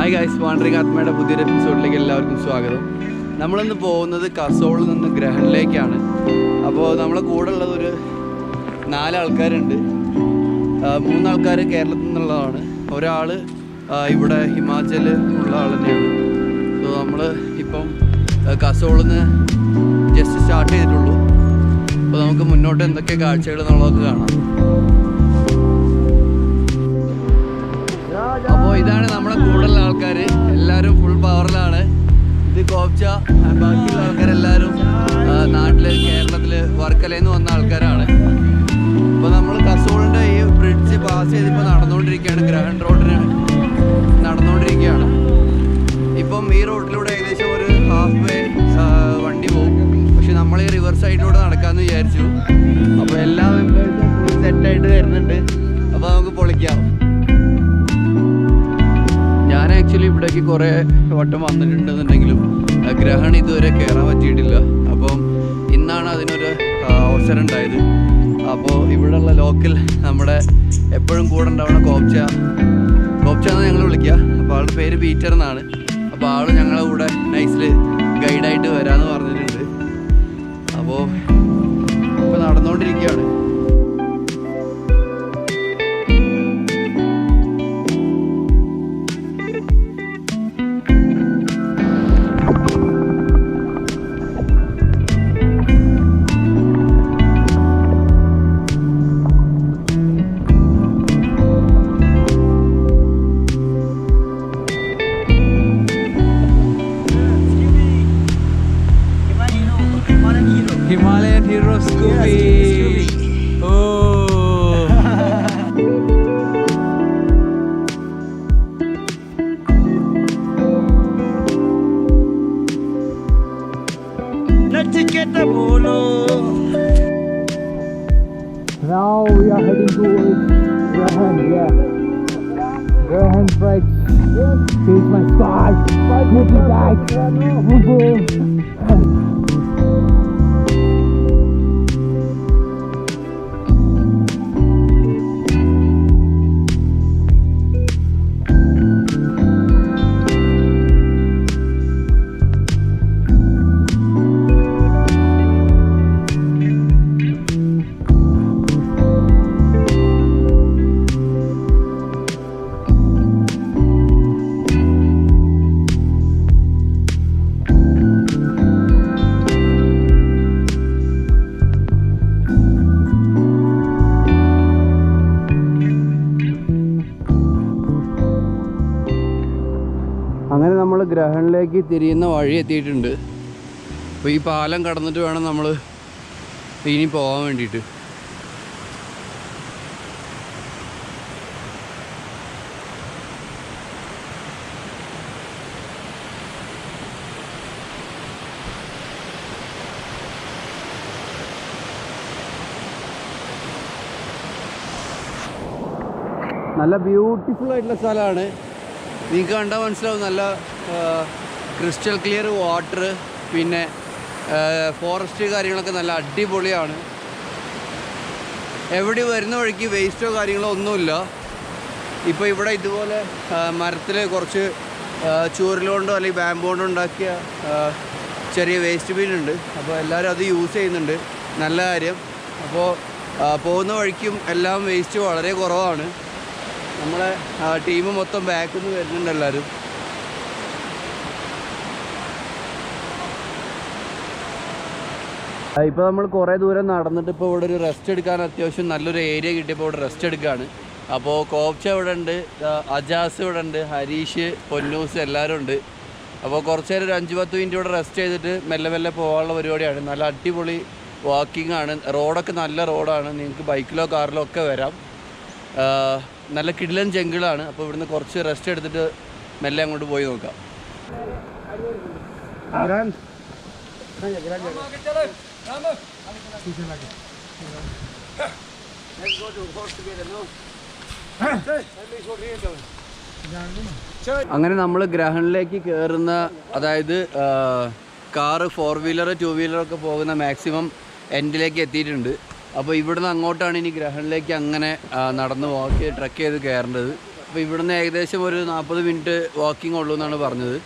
Hi guys, wandering ആത്മയുടെ പുതിയൊരു എപ്പിസോഡിലേക്ക് എല്ലാവർക്കും സ്വാഗതം. നമ്മളിന്ന് പോകുന്നത് കസോളിൽ നിന്ന് ഗ്രഹണിലേക്കാണ്. അപ്പോൾ നമ്മളെ കൂടെ ഉള്ളത് ഒരു 4 ആൾക്കാരുണ്ട്. 3 ആൾക്കാർ കേരളത്തിൽ നിന്നുള്ളതാണ്, ഒരാൾ ഇവിടെ ഹിമാചൽ ഉള്ള ആൾ തന്നെയാണ്. സോ നമ്മൾ ഇപ്പം കസോളിൽ നിന്ന് ജസ്റ്റ് സ്റ്റാർട്ട് ചെയ്തിട്ടുള്ളൂ. അപ്പോൾ നമുക്ക് മുന്നോട്ട് എന്തൊക്കെ കാഴ്ചകൾ എന്നുള്ളതൊക്കെ കാണാം. അപ്പോൾ ഇതാണ് നമ്മുടെ കൂടുതലുള്ള ആൾക്കാർ, എല്ലാവരും ഫുൾ പവറിലാണ്. ഇത് കോപ്ച, ബാക്കിയുള്ള ആൾക്കാരെല്ലാവരും നാട്ടിൽ കേരളത്തിൽ വർക്കലയിൽ നിന്ന് വന്ന ആൾക്കാരാണ്. അപ്പോൾ നമ്മൾ കസോളിൻ്റെ ഈ ബ്രിഡ്ജ് പാസ് ചെയ്തിപ്പോൾ നടന്നുകൊണ്ടിരിക്കുകയാണ്, ഗ്രഹൺ റോഡിന് നടന്നുകൊണ്ടിരിക്കുകയാണ്. ഇപ്പം ഈ റോഡിലൂടെ ഏകദേശം ഒരു ഹാഫ് വേ വണ്ടി പോകും. പക്ഷെ നമ്മൾ ഈ റിവർ സൈഡിലൂടെ നടക്കാമെന്ന് വിചാരിച്ചു. അപ്പോൾ എല്ലാ മെമ്പേഴ്സും ഫുൾ സെറ്റായിട്ട് വരുന്നുണ്ട്. അപ്പോൾ നമുക്ക് പൊളിക്കാം. ഞാൻ ആക്ച്വലി ഇവിടേക്ക് കുറേ വട്ടം വന്നിട്ടുണ്ടെന്നുണ്ടെങ്കിലും ഗ്രഹൺ ഇതുവരെ കയറാൻ പറ്റിയിട്ടില്ല. അപ്പം ഇന്നാണ് അതിനൊരു അവസരം ഉണ്ടായത്. അപ്പോൾ ഇവിടെയുള്ള ലോക്കൽ നമ്മുടെ എപ്പോഴും കൂടെ ഉണ്ടാവുന്ന കോപ്ച എന്ന് ഞങ്ങൾ വിളിക്കുക. അപ്പോൾ ആളുടെ പേര് പീറ്റർ എന്നാണ്. അപ്പോൾ ആൾ ഞങ്ങളെ കൂടെ നൈസിൽ ഗൈഡായിട്ട് വരാമെന്ന് പറഞ്ഞിട്ടുണ്ട്. അപ്പോൾ ഇപ്പോൾ നടന്നുകൊണ്ടിരിക്കുകയാണ്. Himalayan Hero Scooby. Yeah, oh. Let's get the polo. Now we are heading towards Grahan. Yeah, Grahan Fright. Here's my squad. We'll be back. അങ്ങനെ നമ്മൾ ഗ്രഹണിലേക്ക് തിരിയുന്ന വഴി എത്തിയിട്ടുണ്ട്. അപ്പോൾ ഈ പാലം കടന്നിട്ട് വേണം നമ്മൾ ഇനി പോകാൻ വേണ്ടിയിട്ട്. നല്ല ബ്യൂട്ടിഫുൾ ആയിട്ടുള്ള സ്ഥലമാണ്. നിങ്ങൾക്ക് കണ്ടാൽ മനസ്സിലാവും. നല്ല ക്രിസ്റ്റൽ ക്ലിയർ വാട്ടർ, പിന്നെ ഫോറസ്റ്റ് കാര്യങ്ങളൊക്കെ നല്ല അടിപൊളിയാണ്. എവിടെ വരുന്ന വഴിക്ക് വേസ്റ്റോ കാര്യങ്ങളോ ഒന്നുമില്ല. ഇപ്പോൾ ഇവിടെ ഇതുപോലെ മരത്തിൽ കുറച്ച് ചൂരലുകൊണ്ടോ അല്ലെങ്കിൽ ബാമ്പു കൊണ്ടോ ഉണ്ടാക്കിയ ചെറിയ വേസ്റ്റ് ബിൻ ഉണ്ട്. അപ്പോൾ എല്ലാവരും അത് യൂസ് ചെയ്യുന്നുണ്ട്, നല്ല കാര്യം. അപ്പോൾ പോകുന്ന വഴിക്കും എല്ലാം വേസ്റ്റ് വളരെ കുറവാണ്. നമ്മളെ ടീം മൊത്തം ബാക്കിൽ നിന്ന് വരുന്നുണ്ട് എല്ലാവരും. ഇപ്പോൾ നമ്മൾ കുറേ ദൂരം നടന്നിട്ട് ഇപ്പോൾ ഇവിടെ ഒരു റെസ്റ്റ് എടുക്കാൻ അത്യാവശ്യം നല്ലൊരു ഏരിയ കിട്ടിയപ്പോൾ ഇവിടെ റെസ്റ്റ് എടുക്കുകയാണ്. അപ്പോൾ കോപ്ച ഇവിടെ ഉണ്ട്, അജാസ് ഇവിടെ ഉണ്ട്, ഹരീഷ്, പൊന്നൂസ് എല്ലാവരും ഉണ്ട്. അപ്പോൾ കുറച്ച് നേരം ഒരു 5-10 മിനിറ്റ് ഇവിടെ റെസ്റ്റ് ചെയ്തിട്ട് മെല്ലെ മെല്ലെ പോകാനുള്ള പരിപാടിയാണ്. നല്ല അടിപൊളി വാക്കിംഗ് ആണ്. റോഡൊക്കെ നല്ല റോഡാണ്, നിങ്ങൾക്ക് ബൈക്കിലോ കാറിലോ ഒക്കെ വരാം. നല്ല കിടിലൻ ജംഗിളാണ്. അപ്പോൾ ഇവിടുന്ന് കുറച്ച് റെസ്റ്റ് എടുത്തിട്ട് മെല്ലെ അങ്ങോട്ട് പോയി നോക്കാം. അങ്ങനെ നമ്മൾ ഗ്രഹണിലേക്ക് കയറുന്ന, അതായത് കാറ്, 4 വീലർ 2 വീലറൊക്കെ പോകുന്ന മാക്സിമം എൻഡിലേക്ക് എത്തിയിട്ടുണ്ട്. അപ്പോൾ ഇവിടുന്ന് അങ്ങോട്ടാണ് ഇനി ഗ്രഹണിലേക്ക് അങ്ങനെ നടന്ന് വാക്ക് ട്രക്ക് ചെയ്ത് കയറേണ്ടത്. അപ്പോൾ ഇവിടുന്ന് ഏകദേശം ഒരു 40 മിനിറ്റ് വാക്കിംഗ് ഉള്ളൂ എന്നാണ് പറഞ്ഞത്.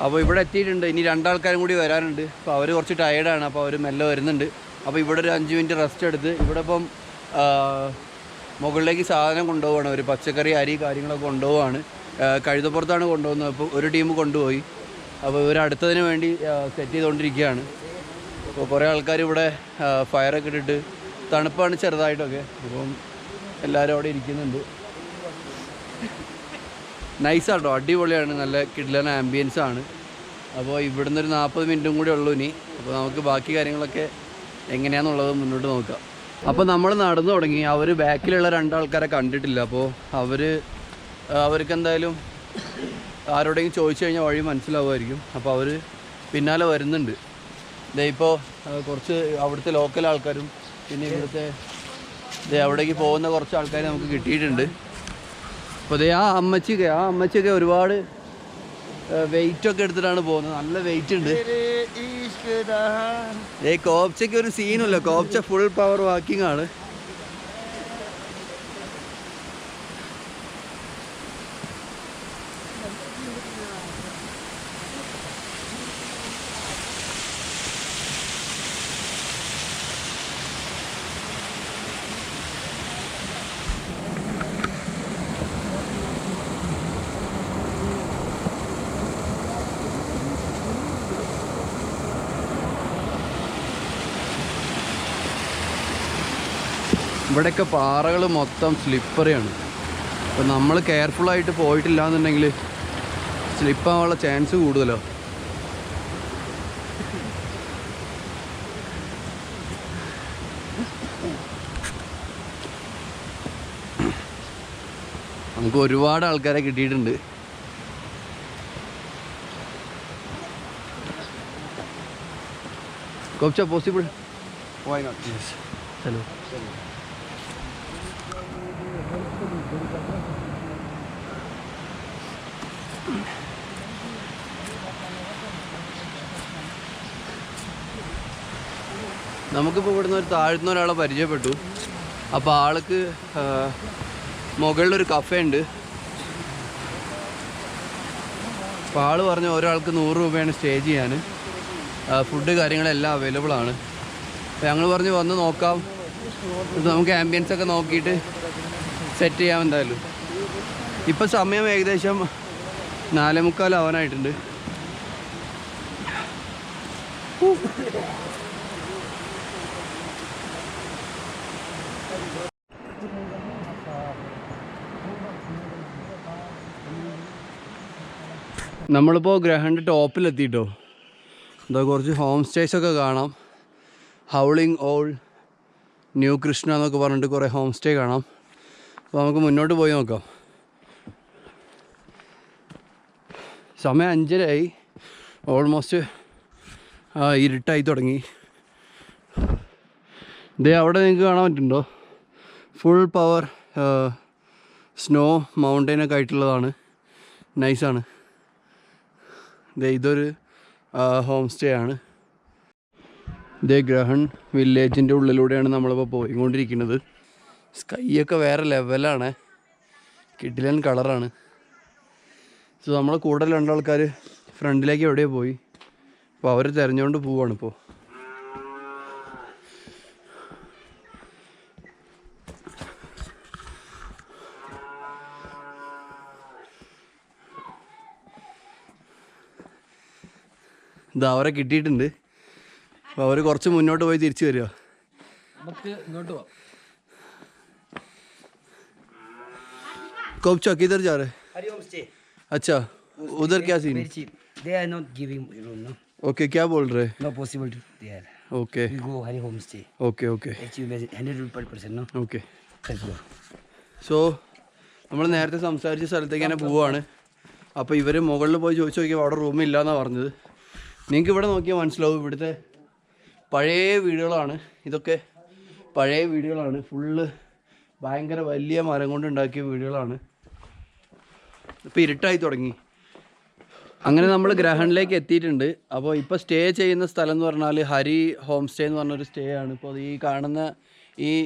അപ്പോൾ ഇവിടെ എത്തിയിട്ടുണ്ട്. ഇനി 2 ആൾക്കാരും കൂടി വരാനുണ്ട്. അപ്പോൾ അവർ കുറച്ച് ടയേർഡാണ്. അപ്പോൾ അവർ മെല്ലെ വരുന്നുണ്ട്. അപ്പോൾ ഇവിടെ ഒരു 5 മിനിറ്റ് റെസ്റ്റ് എടുത്ത് ഇവിടെ ഇപ്പം മുകളിലേക്ക് സാധനം കൊണ്ടുപോവാണ്. ഒരു പച്ചക്കറി അരി കാര്യങ്ങളൊക്കെ കൊണ്ടുപോവാണ്. കഴുതപ്പുറത്താണ് കൊണ്ടുപോകുന്നത്. അപ്പോൾ ഒരു ടീം കൊണ്ടുപോയി. അപ്പോൾ ഇവർ അടുത്തതിന് വേണ്ടി സെറ്റ് ചെയ്തുകൊണ്ടിരിക്കുകയാണ്. അപ്പോൾ കുറേ ആൾക്കാർ ഇവിടെ ഫയറൊക്കെ ഇട്ടിട്ട് തണുപ്പാണ് ചെറുതായിട്ടൊക്കെ. അപ്പം എല്ലാവരും അവിടെ ഇരിക്കുന്നുണ്ട്. നൈസാട്ടോ, അടിപൊളിയാണ്. നല്ല കിഡ്ലൻ ആംബിയൻസ് ആണ്. അപ്പോൾ ഇവിടുന്ന് ഒരു 40 മിനിറ്റും കൂടി ഉള്ളൂ ഇനി. അപ്പോൾ നമുക്ക് ബാക്കി കാര്യങ്ങളൊക്കെ എങ്ങനെയാണെന്നുള്ളത് മുന്നോട്ട് നോക്കാം. അപ്പോൾ നമ്മൾ നടന്നു തുടങ്ങി. അവർ ബാക്കിലുള്ള 2 ആൾക്കാരെ കണ്ടിട്ടില്ല. അപ്പോൾ അവർക്ക് എന്തായാലും ആരോടെങ്കിലും ചോദിച്ചു കഴിഞ്ഞാൽ വഴി മനസ്സിലാവുമായിരിക്കും. അപ്പോൾ അവർ പിന്നാലെ വരുന്നുണ്ട്. ഇപ്പോൾ കുറച്ച് അവിടുത്തെ ലോക്കൽ ആൾക്കാരും പിന്നെ ഇവിടുത്തെ അവിടേക്ക് പോകുന്ന കുറച്ച് ആൾക്കാർ നമുക്ക് കിട്ടിയിട്ടുണ്ട്. അപ്പോൾ ആ അമ്മച്ചിയൊക്കെ ഒരുപാട് വെയിറ്റൊക്കെ എടുത്തിട്ടാണ് പോകുന്നത്. നല്ല വെയിറ്റ് ഉണ്ട്. കോപ്ചയ്ക്ക് ഒരു സീനുമില്ല. കോപ്ച ഫുൾ പവർ വാക്കിംഗ് ആണ്. ഇവിടെയൊക്കെ പാറകൾ മൊത്തം സ്ലിപ്പറിയാണ്. അപ്പോൾ നമ്മൾ കെയർഫുള്ളായിട്ട് പോയിട്ടില്ല എന്നുണ്ടെങ്കിൽ സ്ലിപ്പാവാനുള്ള ചാൻസ് കൂടുതലോ. നമുക്ക് ഒരുപാട് ആൾക്കാരെ കിട്ടിയിട്ടുണ്ട്. കോപ്ച possible? Why not? Yes. Hello. നമുക്കിപ്പോൾ ഇവിടുന്ന് ഒരു താഴ്ന്ന ഒരാളെ പരിചയപ്പെട്ടു. അപ്പോൾ ആൾക്ക് മുകളിലൊരു കഫേ ഉണ്ട്. അപ്പോൾ ആൾ പറഞ്ഞു ഒരാൾക്ക് 100 രൂപയാണ് സ്റ്റേ ചെയ്യാൻ. ഫുഡ് കാര്യങ്ങളെല്ലാം അവൈലബിൾ ആണ്. അപ്പോൾ ഞങ്ങൾ പറഞ്ഞു വന്ന് നോക്കാം, നമുക്ക് ആംബിയൻസ് ഒക്കെ നോക്കിയിട്ട് സെറ്റ് ചെയ്യാം എന്തായാലും. ഇപ്പോൾ സമയം ഏകദേശം 4:45 ആവാനായിട്ടുണ്ട്. നമ്മളിപ്പോൾ ഗ്രഹൻ്റെ ടോപ്പിലെത്തിയിട്ടോ. എന്താ കുറച്ച് ഹോം സ്റ്റേസൊക്കെ കാണാം. ഹൗളിംഗ് ഓൾ ന്യൂ കൃഷ്ണ എന്നൊക്കെ പറഞ്ഞിട്ട് കുറേ ഹോം സ്റ്റേ കാണാം. അപ്പോൾ നമുക്ക് മുന്നോട്ട് പോയി നോക്കാം. സമയം 5:30 ഓൾമോസ്റ്റ് ഇരുട്ടായി തുടങ്ങി. അവിടെ നിങ്ങൾക്ക് കാണാൻ പറ്റുന്നുണ്ടോ? ഫുൾ പവർ സ്നോ മൗണ്ടെയിനൊക്കെ ആയിട്ടുള്ളതാണ്. നൈസാണ്. ഇതൊരു ഹോം സ്റ്റേ ആണ്. ഗ്രഹൺ വില്ലേജിൻ്റെ ഉള്ളിലൂടെയാണ് നമ്മളിപ്പോൾ പോയിക്കൊണ്ടിരിക്കുന്നത്. സ്കൈയൊക്കെ വേറെ ലെവലാണ്. കിഡിലൻ കളറാണ്. സോ നമ്മൾ കൂടുതൽ 2 ആൾക്കാർ ഫ്രണ്ടിലേക്ക് എവിടെയോ പോയി. അപ്പോൾ അവർ തിരഞ്ഞുകൊണ്ട് പോവാണ്. ഇപ്പോൾ അവരെ കിട്ടിയിട്ടുണ്ട്. അപ്പോൾ അവർ കുറച്ച് മുന്നോട്ട് പോയി തിരിച്ചു വരിക. നമുക്ക് ഇങ്ങോട്ട് പോവാം. कोपचा किधर जा रहे? हरिओम स्टे. अच्छा, उधर क्या scene? They are not giving room, no. Okay, क्या बोल रहे? No possible there. Okay We go home stay. Okay okay Actually 100 rupees per person, no. Okay. Let's go. So നമ്മൾ നേരത്തെ സംസാരിച്ച സ്ഥലത്തേക്ക് തന്നെ പോവുകയാണ്. അപ്പോൾ ഇവർ മുകളിൽ പോയി ചോദിച്ചു നോക്കിയപ്പോൾ അവിടെ റൂമില്ല എന്നാണ് പറഞ്ഞത്. നിങ്ങൾക്ക് ഇവിടെ നോക്കിയാൽ മനസ്സിലാവും. ഇവിടുത്തെ പഴയ വീടുകളാണ്. ഇതൊക്കെ പഴയ വീടുകളാണ്. ഫുള്ള് ഭയങ്കര വലിയ മരം കൊണ്ട് ഉണ്ടാക്കിയ വീടുകളാണ്. ഇപ്പോൾ ഇരുട്ടായി തുടങ്ങി. അങ്ങനെ നമ്മൾ ഗ്രഹണിലേക്ക് എത്തിയിട്ടുണ്ട്. അപ്പോൾ ഇപ്പോൾ സ്റ്റേ ചെയ്യുന്ന സ്ഥലം എന്ന് പറഞ്ഞാൽ ഹരി ഹോം സ്റ്റേ എന്ന് പറഞ്ഞൊരു സ്റ്റേ ആണ്. ഇപ്പോൾ ഈ കാണുന്ന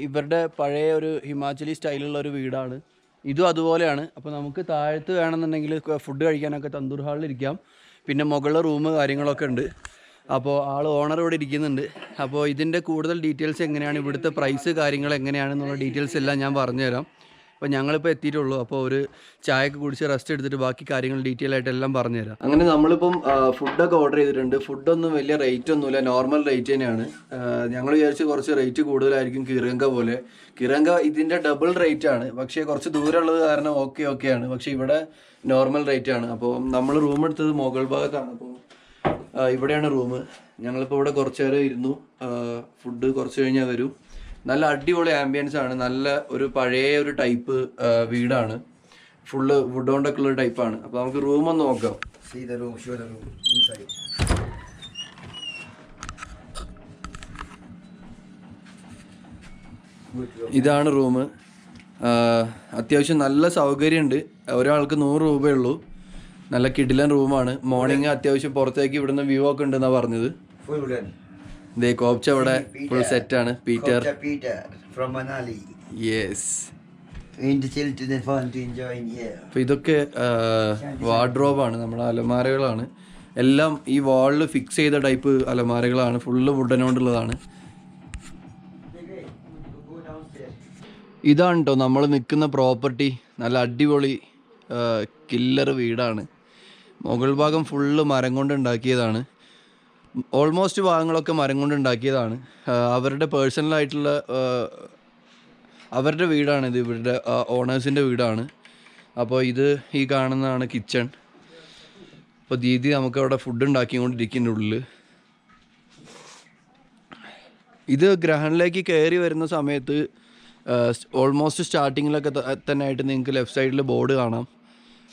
ഇവരുടെ പഴയ ഒരു ഹിമാചലി സ്റ്റൈലുള്ള ഒരു വീടാണ്. ഇതും അതുപോലെയാണ്. അപ്പോൾ നമുക്ക് താഴത്ത് വേണമെന്നുണ്ടെങ്കിൽ ഫുഡ് കഴിക്കാനൊക്കെ തന്തൂർ ഹാളിൽ ഇരിക്കാം. പിന്നെ മുകളിൽ റൂം കാര്യങ്ങളൊക്കെ ഉണ്ട്. അപ്പോൾ ഓണർ ഇവിടെ ഇരിക്കുന്നുണ്ട്. അപ്പോൾ ഇതിൻ്റെ കൂടുതൽ ഡീറ്റെയിൽസ് എങ്ങനെയാണ്, ഇവിടുത്തെ പ്രൈസ് കാര്യങ്ങൾ എങ്ങനെയാണെന്നുള്ള ഡീറ്റെയിൽസ് എല്ലാം ഞാൻ പറഞ്ഞുതരാം. അപ്പോൾ ഞങ്ങളിപ്പോൾ എത്തിയിട്ടുള്ളൂ. അപ്പോൾ ഒരു ചായയൊക്കെ കുടിച്ച് റെസ്റ്റ് എടുത്തിട്ട് ബാക്കി കാര്യങ്ങൾ ഡീറ്റെയിൽ ആയിട്ട് എല്ലാം പറഞ്ഞുതരാം. അങ്ങനെ നമ്മളിപ്പം ഫുഡൊക്കെ ഓർഡർ ചെയ്തിട്ടുണ്ട്. ഫുഡൊന്നും വലിയ റേറ്റ് ഒന്നുമില്ല, നോർമൽ റേറ്റ് തന്നെയാണ്. ഞങ്ങൾ വിചാരിച്ച് കുറച്ച് റേറ്റ് കൂടുതലായിരിക്കും കിരങ്ക പോലെ. കിരങ്ക ഇതിൻ്റെ ഡബിൾ റേറ്റ് ആണ്. പക്ഷേ കുറച്ച് ദൂരമുള്ളത് കാരണം ഓക്കെയാണ്. പക്ഷേ ഇവിടെ നോർമൽ റേറ്റ് ആണ്. അപ്പോൾ നമ്മൾ റൂം എടുത്തത് മുകൾ ഭാഗത്താണ്. അപ്പോൾ ഇവിടെയാണ് റൂം. ഞങ്ങളിപ്പോൾ ഇവിടെ കുറച്ച് നേരം ഇരുന്നു. ഫുഡ് കുറച്ച് കഴിഞ്ഞാൽ വരും. നല്ല അടിപൊളി ആംബിയൻസ് ആണ്. നല്ല ഒരു പഴയ ഒരു ടൈപ്പ് വീടാണ്. ഫുള്ള് വുഡ് കൊണ്ടൊക്കെ ഉള്ള ടൈപ്പാണ്. അപ്പോൾ നമുക്ക് റൂം ഒന്ന് നോക്കാം. ഇതാണ് റൂം. അത്യാവശ്യം നല്ല സൗകര്യമുണ്ട്. ഒരാൾക്ക് 100 രൂപയുള്ളൂ. നല്ല കിടിലൻ റൂമാണ്. മോർണിംഗ് അത്യാവശ്യം പുറത്തേക്ക് ഇവിടുന്ന് വ്യൂ ഒക്കെ ഉണ്ടെന്നാണ് പറഞ്ഞത്. ദേ കോപ്ച ഇവിടെ ഫുൾ സെറ്റാണ്. Peter from Manali. യെസ്. അപ്പോൾ ഇതൊക്കെ വാർഡ്രോബാണ്, നമ്മുടെ അലമാരകളാണ്. എല്ലാം ഈ വാളിൽ ഫിക്സ് ചെയ്ത ടൈപ്പ് അലമാരകളാണ്. ഫുള്ള് വുഡനോണ്ടുള്ളതാണ്. ഇതാണ് കേട്ടോ നമ്മൾ നിൽക്കുന്ന പ്രോപ്പർട്ടി. നല്ല അടിപൊളി കില്ലർ വീടാണ്. മുകൾ ഭാഗം ഫുള്ള് മരം കൊണ്ട് ഉണ്ടാക്കിയതാണ്. ഓൾമോസ്റ്റ് ഭാഗങ്ങളൊക്കെ മരം കൊണ്ട് ഉണ്ടാക്കിയതാണ്. അവരുടെ പേഴ്സണലായിട്ടുള്ള അവരുടെ വീടാണിത്. ഇവരുടെ ഓണേഴ്സിൻ്റെ വീടാണ്. അപ്പോൾ ഇത് ഈ കാണുന്നതാണ് കിച്ചൺ. അപ്പോൾ ദീദി നമുക്കവിടെ ഫുഡ് ഉണ്ടാക്കിക്കൊണ്ടിരിക്കുന്ന ഉള്ളിൽ. ഇത് ഗ്രഹണിലേക്ക് കയറി വരുന്ന സമയത്ത് ഓൾമോസ്റ്റ് സ്റ്റാർട്ടിങ്ങിലൊക്കെ തന്നെ ആയിട്ട് നിങ്ങൾക്ക് ലെഫ്റ്റ് സൈഡിൽ ബോർഡ് കാണാം,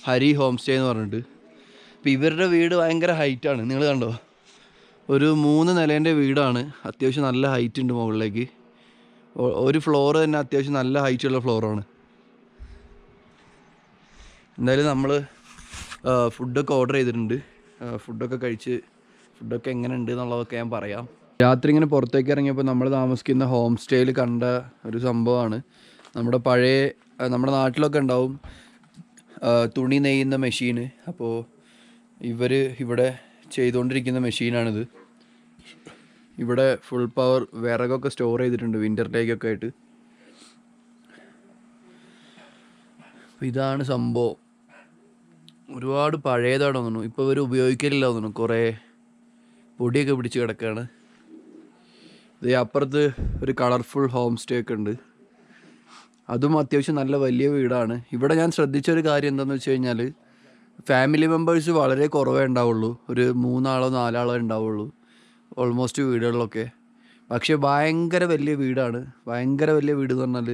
ഹരി ഹോം സ്റ്റേ എന്ന് പറഞ്ഞിട്ട്. അപ്പോൾ ഇവരുടെ വീട് ഭയങ്കര ഹൈറ്റാണ്. നിങ്ങൾ കണ്ടോ, ഒരു 3 നിലേൻ്റെ വീടാണ്. അത്യാവശ്യം നല്ല ഹൈറ്റ് ഉണ്ട് മുകളിലേക്ക്. ഒരു ഫ്ലോർ തന്നെ അത്യാവശ്യം നല്ല ഹൈറ്റുള്ള ഫ്ലോറാണ്. എന്തായാലും നമ്മൾ ഫുഡൊക്കെ ഓർഡർ ചെയ്തിട്ടുണ്ട്. ഫുഡൊക്കെ കഴിച്ച് ഫുഡൊക്കെ എങ്ങനെ ഉണ്ട് എന്നുള്ളതൊക്കെ ഞാൻ പറയാം. രാത്രി ഇങ്ങനെ പുറത്തേക്ക് ഇറങ്ങിയപ്പോൾ നമ്മൾ താമസിക്കുന്ന ഹോം സ്റ്റേയിൽ കണ്ട ഒരു സംഭവമാണ്. നമ്മുടെ നാട്ടിലൊക്കെ ഉണ്ടാവും തുണി നെയ്യുന്ന മെഷീന്. അപ്പോൾ ഇവിടെ ചെയ്തുകൊണ്ടിരിക്കുന്ന മെഷീനാണിത്. ഇവിടെ ഫുൾ പവർ വിറകൊക്കെ സ്റ്റോർ ചെയ്തിട്ടുണ്ട് വിൻ്ററിലേക്കൊക്കെ ആയിട്ട്. അപ്പോൾ ഇതാണ് സംഭവം. ഒരുപാട് പഴയതാണ് തോന്നുന്നു. ഇപ്പോൾ ഇവർ ഉപയോഗിക്കലില്ല തോന്നുന്നു. കുറേ പൊടിയൊക്കെ പിടിച്ച് കിടക്കുകയാണ്. ഇത് അപ്പുറത്ത് ഒരു കളർഫുൾ ഹോം സ്റ്റേ ഒക്കെ ഉണ്ട്. അതും അത്യാവശ്യം നല്ല വലിയ വീടാണ്. ഇവിടെ ഞാൻ ശ്രദ്ധിച്ചൊരു കാര്യം എന്താണെന്ന് വെച്ച് കഴിഞ്ഞാൽ ഫാമിലി മെമ്പേഴ്സ് വളരെ കുറവേ ഉണ്ടാവുള്ളൂ. ഒരു 3 ആളോ 4 ആളോ ഉണ്ടാവുള്ളൂ ഓൾമോസ്റ്റ് വീടുകളിലൊക്കെ. പക്ഷേ ഭയങ്കര വലിയ വീടാണ്. ഭയങ്കര വലിയ വീട് എന്ന് പറഞ്ഞാൽ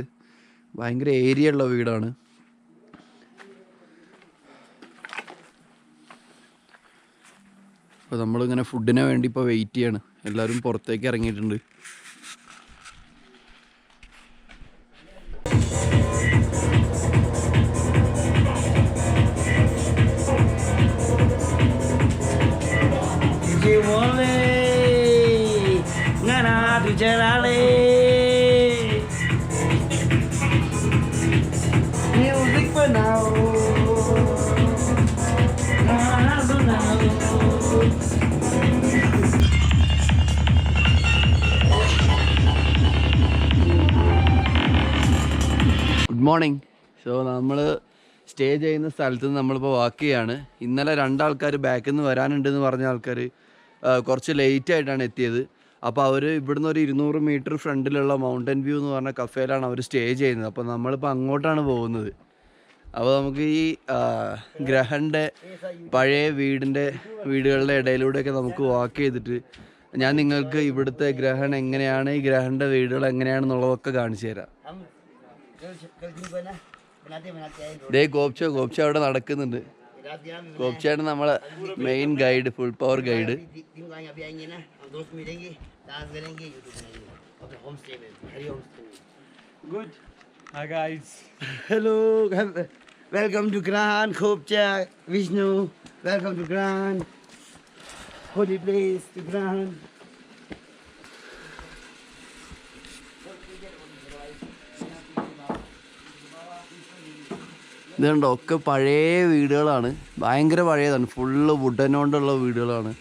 ഭയങ്കര ഏരിയ ഉള്ള വീടാണ്. അപ്പോൾ നമ്മളിങ്ങനെ ഫുഡിന് വേണ്ടി ഇപ്പോൾ വെയിറ്റ് ചെയ്യാണ്. എല്ലാവരും പുറത്തേക്ക് ഇറങ്ങിയിട്ടുണ്ട്. Good morning. സോ നമ്മൾ സ്റ്റേ ചെയ്യുന്ന സ്ഥലത്ത് നിന്ന് നമ്മളിപ്പോൾ വാക്ക് ചെയ്യാണ്. ഇന്നലെ 2 ആൾക്കാർ ബാക്കിൽ നിന്ന് വരാനുണ്ടെന്ന് പറഞ്ഞ ആൾക്കാർ കുറച്ച് ലേറ്റ് ആയിട്ടാണ് എത്തിയത്. അപ്പോൾ അവർ ഇവിടുന്ന് ഒരു 200 മീറ്റർ ഫ്രണ്ടിലുള്ള മൗണ്ടൻ വ്യൂ എന്ന് പറഞ്ഞ കഫേയിലാണ് അവർ സ്റ്റേ ചെയ്യുന്നത്. അപ്പോൾ നമ്മളിപ്പോൾ അങ്ങോട്ടാണ് പോകുന്നത്. അപ്പോൾ നമുക്ക് ഈ ഗ്രഹൻ്റെ പഴയ വീടുകളുടെ ഇടയിലൂടെയൊക്കെ നമുക്ക് വാക്ക് ചെയ്തിട്ട് ഞാൻ നിങ്ങൾക്ക് ഇവിടുത്തെ ഗ്രഹൺ എങ്ങനെയാണ്, ഈ ഗ്രഹൻ്റെ വീടുകൾ എങ്ങനെയാണെന്നുള്ളതൊക്കെ കാണിച്ചു തരാം. ദേ ഗോപ്ച അവിടെ നടക്കുന്നുണ്ട്. ഗോപ്ചയാണ് നമ്മളെ main guide, full power guide. Good. Hi guys. Hello. Welcome to Grahan, Khopcha, Vishnu. Welcome to Grahan. Holy place to Grahan. ഇതുണ്ടോ ഒക്കെ പഴയ വീടുകളാണ്, ഭയങ്കര പഴയതാണ്, ഫുള്ള് വുഡൻ കൊണ്ടുള്ള വീടുകളാണ്.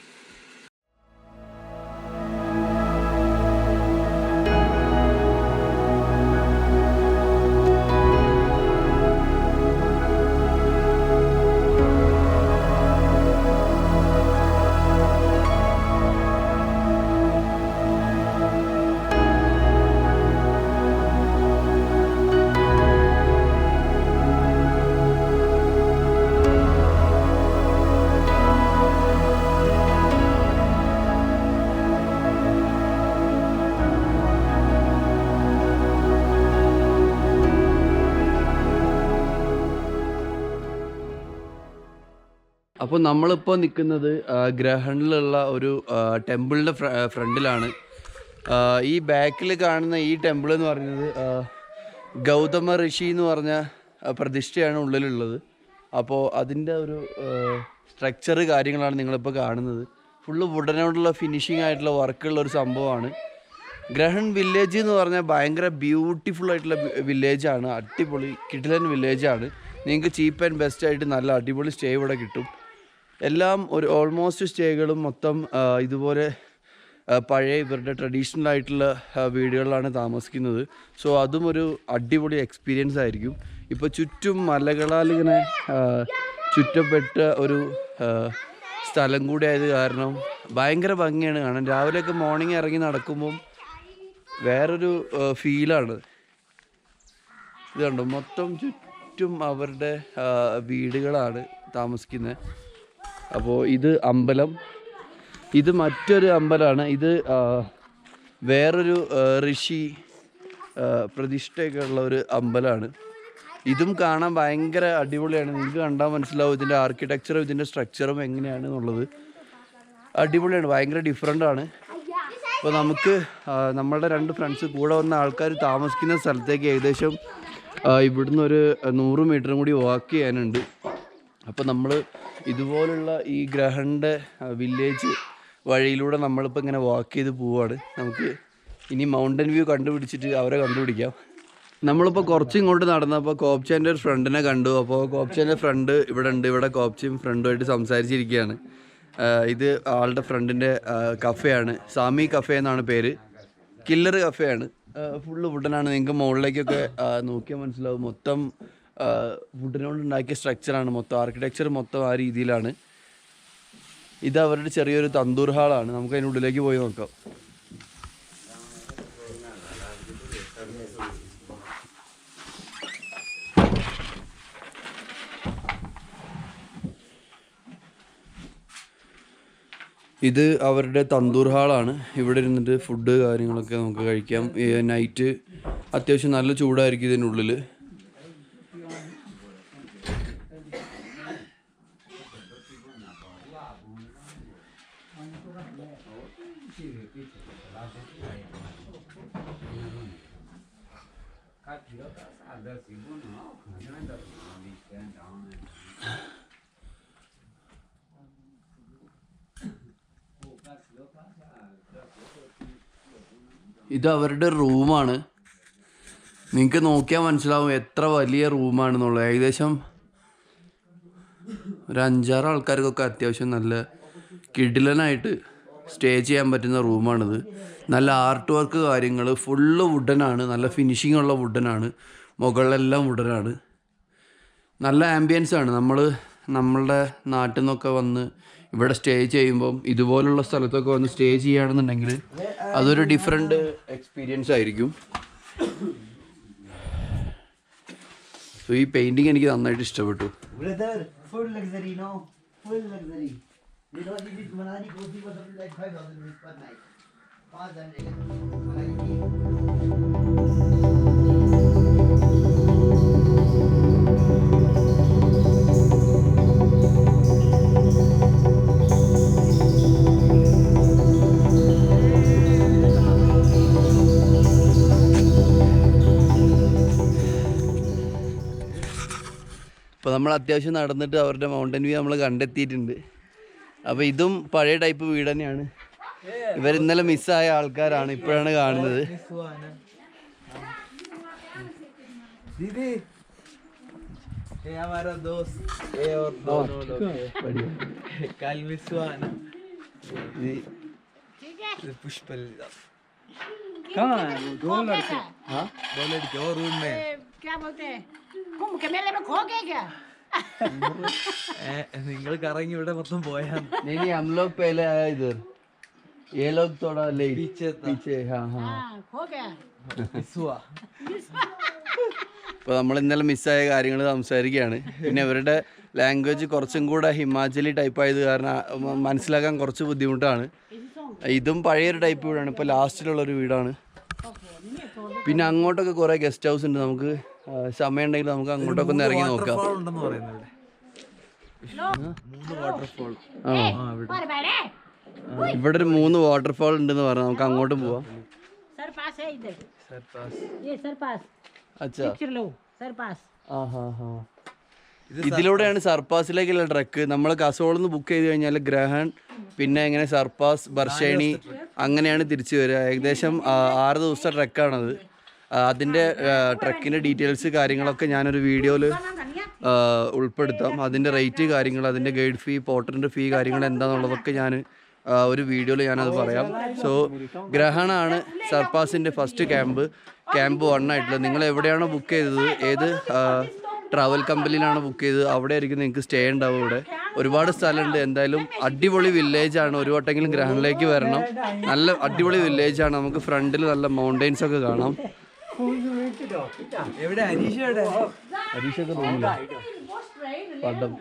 അപ്പോൾ നമ്മളിപ്പോൾ നിൽക്കുന്നത് ഗ്രഹണിലുള്ള ഒരു ടെമ്പിളിൻ്റെ ഫ്രണ്ടിലാണ്. ഈ ബാക്കിൽ കാണുന്ന ഈ ടെമ്പിൾ എന്ന് പറയുന്നത് ഗൗതമ ഋഷി എന്ന് പറഞ്ഞ പ്രതിഷ്ഠയാണ് ഉള്ളിലുള്ളത്. അപ്പോൾ അതിൻ്റെ ഒരു സ്ട്രക്ചർ കാര്യങ്ങളാണ് നിങ്ങളിപ്പോൾ കാണുന്നത്. ഫുള്ള് വുഡനോടുള്ള ഫിനിഷിംഗ് ആയിട്ടുള്ള വർക്കുള്ള ഒരു സംഭവമാണ്. ഗ്രഹൺ വില്ലേജ് എന്ന് പറഞ്ഞാൽ ഭയങ്കര ബ്യൂട്ടിഫുൾ ആയിട്ടുള്ള വില്ലേജാണ്, അടിപൊളി കിടിലൻ വില്ലേജാണ്. നിങ്ങൾക്ക് ചീപ്പ് ആൻഡ് ബെസ്റ്റ് ആയിട്ട് നല്ല അടിപൊളി സ്റ്റേ ഇവിടെ കിട്ടും. എല്ലാം ഒരു ഓൾമോസ്റ്റ് സ്റ്റേകളും മൊത്തം ഇതുപോലെ പഴയ ഇവരുടെ ട്രഡീഷണൽ ആയിട്ടുള്ള വീടുകളിലാണ് താമസിക്കുന്നത്. സോ അതും ഒരു അടിപൊളി എക്സ്പീരിയൻസ് ആയിരിക്കും. ഇപ്പോൾ ചുറ്റും മലകളാൽ ഇങ്ങനെ ചുറ്റപ്പെട്ട ഒരു സ്ഥലം കൂടി ആയത് കാരണം ഭയങ്കര ഭംഗിയാണ് കാണാൻ. രാവിലെയൊക്കെ മോർണിംഗ് ഇറങ്ങി നടക്കുമ്പം വേറൊരു ഫീലാണ്. ഇത് കണ്ടോ, മൊത്തം ചുറ്റും അവരുടെ വീടുകളാണ് താമസിക്കുന്നത്. അപ്പോൾ ഇത് അമ്പലം, ഇത് മറ്റൊരു അമ്പലമാണ്. ഇത് വേറൊരു ഋഷി പ്രതിഷ്ഠയൊക്കെ ഉള്ള ഒരു അമ്പലമാണ്. ഇതും കാണാൻ ഭയങ്കര അടിപൊളിയാണ്. നിങ്ങൾക്ക് കണ്ടാൽ മനസ്സിലാവും ഇതിൻ്റെ ആർക്കിടെക്ചറും ഇതിൻ്റെ സ്ട്രക്ചറും എങ്ങനെയാണെന്നുള്ളത്. അടിപൊളിയാണ്, ഭയങ്കര ഡിഫറെൻ്റാണ്. അപ്പോൾ നമുക്ക് നമ്മളുടെ 2 ഫ്രണ്ട്സ് കൂടെ വന്ന ആൾക്കാർ താമസിക്കുന്ന സ്ഥലത്തേക്ക് ഏകദേശം ഇവിടുന്ന് ഒരു 100 മീറ്ററും കൂടി വാക്ക് ചെയ്യാനുണ്ട്. അപ്പോൾ നമ്മൾ ഇതുപോലുള്ള ഈ ഗ്രഹണിൻ്റെ വില്ലേജ് വഴിയിലൂടെ നമ്മളിപ്പോൾ ഇങ്ങനെ വാക്ക് ചെയ്ത് പോവുകയാണ്. നമുക്ക് ഇനി മൗണ്ടൻ വ്യൂ കണ്ടുപിടിച്ചിട്ട് അവരെ കണ്ടുപിടിക്കാം. നമ്മളിപ്പോൾ കുറച്ച് ഇങ്ങോട്ട് നടന്നപ്പോൾ കോപ്ചാൻ്റെ ഒരു ഫ്രണ്ടിനെ കണ്ടു. അപ്പോൾ കോപ്ചാൻ്റെ ഫ്രണ്ട് ഇവിടെ ഉണ്ട്. ഇവിടെ കോപ്ചയും ഫ്രണ്ടുമായിട്ട് സംസാരിച്ചിരിക്കുകയാണ്. ഇത് ആളുടെ ഫ്രണ്ടിൻ്റെ കഫേയാണ്, സാമി കഫേ എന്നാണ് പേര്. കില്ലർ കഫേയാണ്, ഫുള്ള് വുഡനാണ്. നിങ്ങൾക്ക് മുകളിലേക്കൊക്കെ നോക്കിയാൽ മനസ്സിലാവും, മൊത്തം വുഡനോണ്ട് ഉണ്ടാക്കിയ സ്ട്രക്ചറാണ്. മൊത്തം ആർക്കിടെക്ചർ മൊത്തം ആ രീതിയിലാണ്. ഇത് അവരുടെ ചെറിയൊരു തന്തൂർ ഹാളാണ്. നമുക്ക് അതിൻ്റെ ഉള്ളിലേക്ക് പോയി നോക്കാം. ഇത് അവരുടെ തന്തൂർ ഹാളാണ്. ഇവിടെ ഇരുന്നിട്ട് ഫുഡ് കാര്യങ്ങളൊക്കെ നമുക്ക് കഴിക്കാം. നൈറ്റ് അത്യാവശ്യം നല്ല ചൂടായിരിക്കും ഇതിനുള്ളിൽ. ഇത് അവരുടെ റൂമാണ്. നിങ്ങൾക്ക് നോക്കിയാൽ മനസ്സിലാവും എത്ര വലിയ റൂമാണെന്നുള്ളത്. ഏകദേശം ഒരു 5-6 ആൾക്കാർക്കൊക്കെ അത്യാവശ്യം നല്ല കിടിലനായിട്ട് സ്റ്റേ ചെയ്യാൻ പറ്റുന്ന റൂമാണിത്. നല്ല ആർട്ട് വർക്ക് കാര്യങ്ങൾ, ഫുള്ള് വുഡനാണ്, നല്ല ഫിനിഷിംഗ് ഉള്ള വുഡനാണ്. മുകളിലെല്ലാം വുഡനാണ്. നല്ല ആംബിയൻസ് ആണ്. നമ്മളുടെ നാട്ടിൽ നിന്നൊക്കെ വന്ന് ഇവിടെ സ്റ്റേ ചെയ്യുമ്പം ഇതുപോലുള്ള സ്ഥലത്തൊക്കെ വന്ന് സ്റ്റേ ചെയ്യുകയാണെന്നുണ്ടെങ്കിൽ അതൊരു ഡിഫറെൻ്റ് എക്സ്പീരിയൻസ് ആയിരിക്കും. സോ ഈ പെയിൻറ്റിങ് എനിക്ക് നന്നായിട്ട് ഇഷ്ടപ്പെട്ടു. അപ്പോൾ നമ്മൾ അത്യാവശ്യം നടന്നിട്ട് അവരുടെ മൗണ്ടൻ വ്യൂ നമ്മൾ കണ്ടെത്തിയിട്ടുണ്ട്. അപ്പോൾ ഇതും പഴയ ടൈപ്പ് വീട് തന്നെയാണ്. ഇവർ ഇന്നലെ മിസ്സായ ആൾക്കാരാണ്, ഇപ്പോഴാണ് കാണുന്നത്. ये हमारा दोस्त ये और दोनों लोग कल विश्वान पुष्पल कहाँ है वो दो लड़के? हाँ 2 लड़के और रूम में क्या बोलते हैं कुंभ के मेले में खो गए क्या നിങ്ങൾ കറങ്ങി ഇവിടെ മൊത്തം പോയാ नहीं हम लोग पहले आए इधर ये लोग थोड़ा लेट पीछे हाँ हाँ हाँ खो गया വിശ്വാ അപ്പോൾ നമ്മൾ ഇന്നലെ മിസ്സായ കാര്യങ്ങൾ സംസാരിക്കുകയാണ്. പിന്നെ ഇവരുടെ ലാംഗ്വേജ് കുറച്ചും കൂടെ ഹിമാചലി ടൈപ്പ് ആയത് കാരണം മനസ്സിലാക്കാൻ കുറച്ച് ബുദ്ധിമുട്ടാണ്. ഇതും പഴയൊരു ടൈപ്പ് വീടാണ്, ഇപ്പോൾ ലാസ്റ്റിലുള്ളൊരു വീടാണ്. പിന്നെ അങ്ങോട്ടൊക്കെ കുറേ ഗസ്റ്റ് ഹൗസ് ഉണ്ട്, നമുക്ക് സമയം ഉണ്ടെങ്കിൽ നമുക്ക് അങ്ങോട്ടൊക്കെ ഒന്ന് ഇറങ്ങി നോക്കാം. ഉണ്ടെന്ന് പറയുന്നത് ഇവിടെ 3 വാട്ടർഫോൾ और बैठे ഇവിടെ ഒരു 3 വാട്ടർഫാൾ ഉണ്ടെന്ന് പറഞ്ഞാൽ നമുക്ക് അങ്ങോട്ടും പോവാം. सर पास है इधर സർപ്പാസ് ये सर पास അച്ഛാ पिक्चर लो सर पास ആ ഹാ ഹാ ഇതിലൂടെയാണ് സർപ്പാസിലേക്കുള്ള ട്രക്ക്. നമ്മൾ കസോളിൽ നിന്ന് ബുക്ക് ചെയ്ത് കഴിഞ്ഞാൽ ഗ്രഹൺ, പിന്നെ ഇങ്ങനെ സർപ്പാസ്, ബർഷേണി, അങ്ങനെയാണ് തിരിച്ചു വരിക. ഏകദേശം 6 ദിവസത്തെ ട്രക്കാണത്. അതിൻ്റെ ട്രക്കിൻ്റെ ഡീറ്റെയിൽസ് കാര്യങ്ങളൊക്കെ ഞാനൊരു വീഡിയോയിൽ ഉൾപ്പെടുത്താം. അതിൻ്റെ റേറ്റ് കാര്യങ്ങൾ, അതിൻ്റെ ഗൈഡ് ഫീ, പോർട്ടറിൻ്റെ ഫീ കാര്യങ്ങൾ എന്താണെന്നുള്ളതൊക്കെ ഞാൻ ഒരു വീഡിയോയിൽ ഞാനത് പറയാം. സോ ഗ്രഹണാണ് സർപ്പാസിൻ്റെ ഫസ്റ്റ് ക്യാമ്പ് 1 ആയിട്ടുള്ളത്. നിങ്ങൾ എവിടെയാണോ ബുക്ക് ചെയ്തത്, ഏത് ട്രാവൽ കമ്പനിയിലാണ് ബുക്ക് ചെയ്തത്, അവിടെ ആയിരിക്കും നിങ്ങൾക്ക് സ്റ്റേ ഉണ്ടാവും. ഇവിടെ ഒരുപാട് സ്ഥലമുണ്ട്. എന്തായാലും അടിപൊളി വില്ലേജാണ്. ഒരു വട്ടെങ്കിലും ഗ്രഹണിലേക്ക് വരണം. നല്ല അടിപൊളി വില്ലേജാണ്. നമുക്ക് ഫ്രണ്ടിൽ നല്ല മൗണ്ടെയ്ൻസ് ഒക്കെ കാണാം. എവിടെ അനീഷ് എവിടെ ഹരീഷൊക്കെ തോന്നില്ല പടം.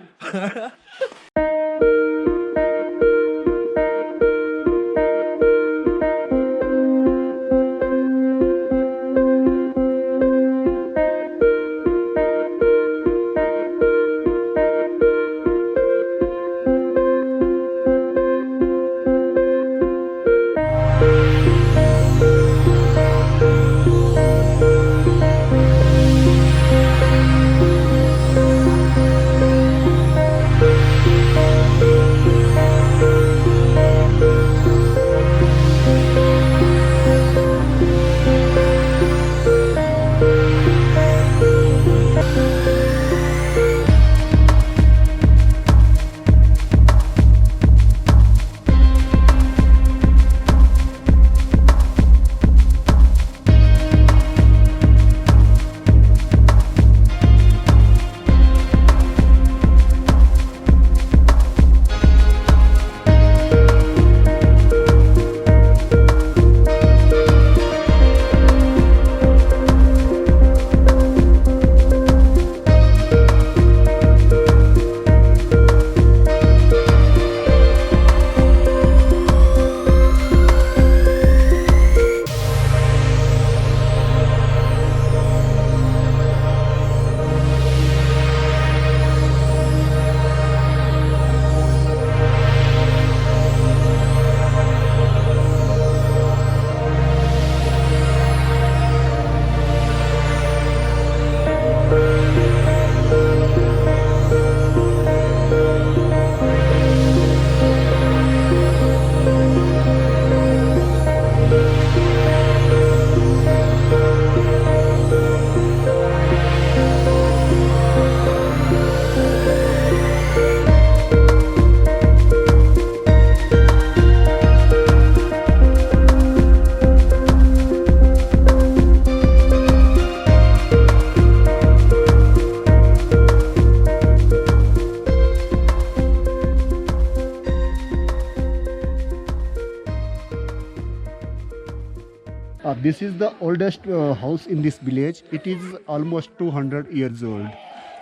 This is the oldest house in this village. It is almost 200 years old.